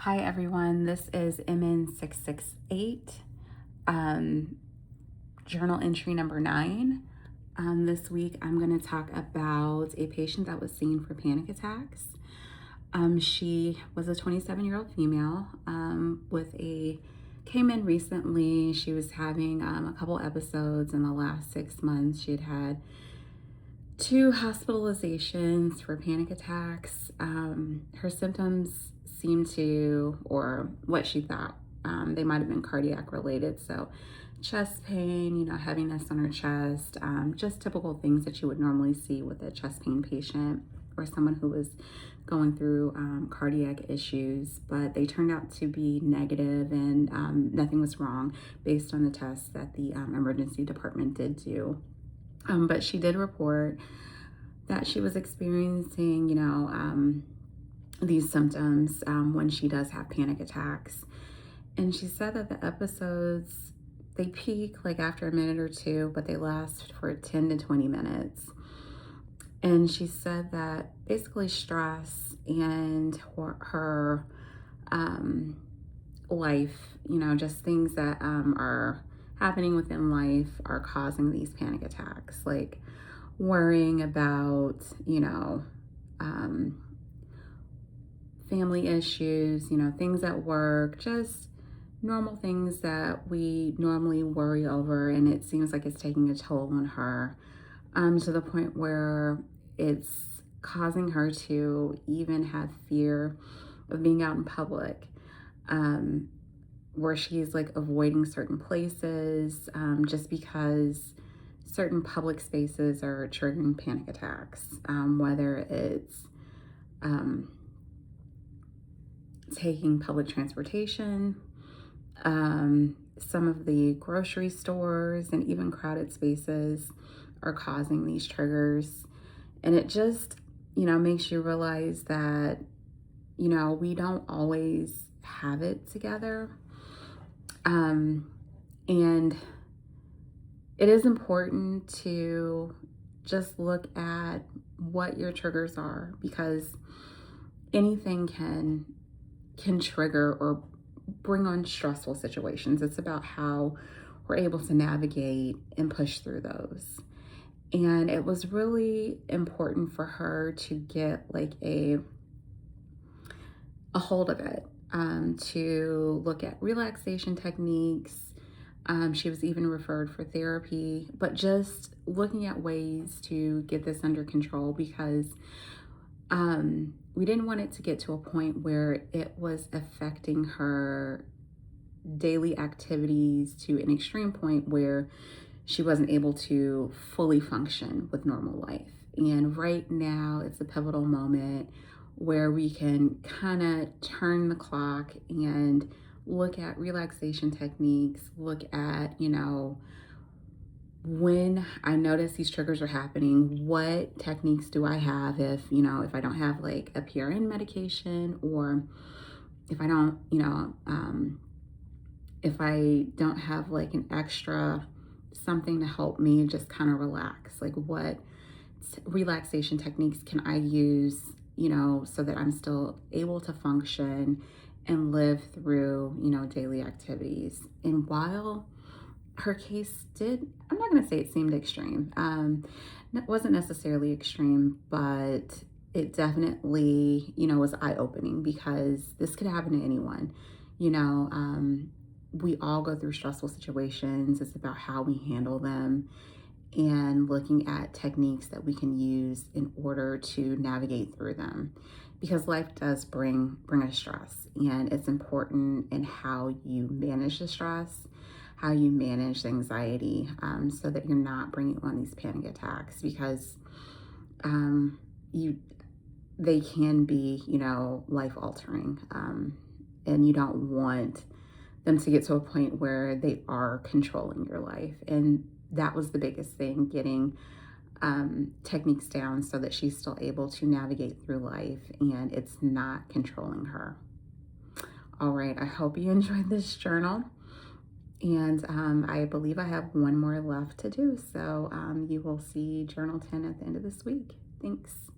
Hi everyone, this is MN668 journal entry number 9. This week I'm going to talk about a patient that was seen for panic attacks. She was a 27-year-old female came in recently. She was having a couple episodes in the last 6 months. She had 2 hospitalizations for panic attacks. Her symptoms seemed to, or what she thought, they might have been cardiac related. So chest pain, heaviness on her chest, just typical things that you would normally see with a chest pain patient or someone who was going through cardiac issues. But they turned out to be negative, and nothing was wrong based on the tests that the emergency department did do. But she did report that she was experiencing, these symptoms when she does have panic attacks. And she said that the episodes, they peak like after a minute or two, but they last for 10 to 20 minutes. And she said that basically stress and her life, just things that are happening within life are causing these panic attacks, like worrying about, family issues, things at work, just normal things that we normally worry over. And it seems like it's taking a toll on her, to the point where it's causing her to even have fear of being out in public, where she's like avoiding certain places, just because certain public spaces are triggering panic attacks, whether it's taking public transportation, some of the grocery stores and even crowded spaces are causing these triggers. And it just, makes you realize that, we don't always have it together. And it is important to just look at what your triggers are, because anything can trigger or bring on stressful situations. It's about how we're able to navigate and push through those. And it was really important for her to get like a hold of it, to look at relaxation techniques. She was even referred for therapy, but just looking at ways to get this under control, because we didn't want it to get to a point where it was affecting her daily activities to an extreme point where she wasn't able to fully function with normal life. And right now it's a pivotal moment where we can kind of turn the clock and look at relaxation techniques, look at, when I notice these triggers are happening, what techniques do I have if I don't have like a PRN medication, or if I don't, if I don't have like an extra something to help me just kind of relax, like what relaxation techniques can I use, so that I'm still able to function and live through, daily activities. And while her case did, I'm not going to say it seemed extreme. It wasn't necessarily extreme, but it definitely, was eye-opening, because this could happen to anyone. We all go through stressful situations. It's about how we handle them and looking at techniques that we can use in order to navigate through them, because life does bring us stress, and it's important in how you manage the stress, how you manage the anxiety, so that you're not bringing on these panic attacks, because they can be, life altering, and you don't want them to get to a point where they are controlling your life. And that was the biggest thing, getting techniques down so that she's still able to navigate through life and it's not controlling her. All right, I hope you enjoyed this journal. And I believe I have one more left to do. So you will see journal 10 at the end of this week. Thanks.